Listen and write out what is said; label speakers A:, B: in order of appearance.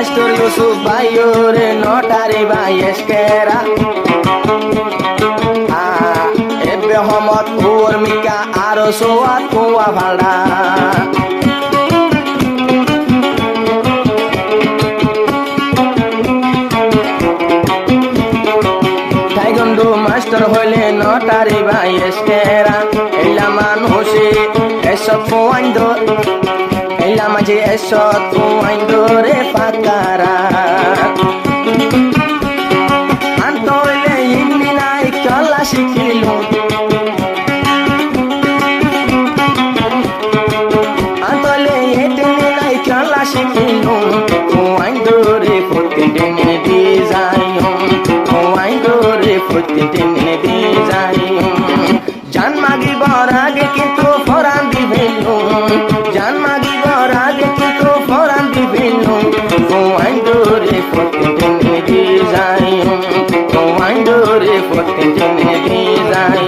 A: master Yusuf ভাইও রে নটারি ভাই এসকেরা এবে হমত ওর মিকা আরো সোয়াত কোয়া ভাড়া টাইগন্ডু মাস্টার হইলে নটারি ভাই এসকেরা এলা মানুষে এসব পোয়াইন্দ এলা মাঝে এসব পোয়াইন্দ রে পাকারা আন্তইলে ইন্নি নাই কলা শিখিল আন্তইলে এটনি নাই কলা শিখিল পোয়াইন্দ রে প্রতিদিন দি যাই প্রতিদিন দি যাই জান মাগিবার আগে কিন্তু ফরান দিবেন জান মাগিবার আগে কিন্তু ফরান দিবেন আইন্দরে প্রতিদিন দি যাই আইন্দরে প্রতিদিন দি যাই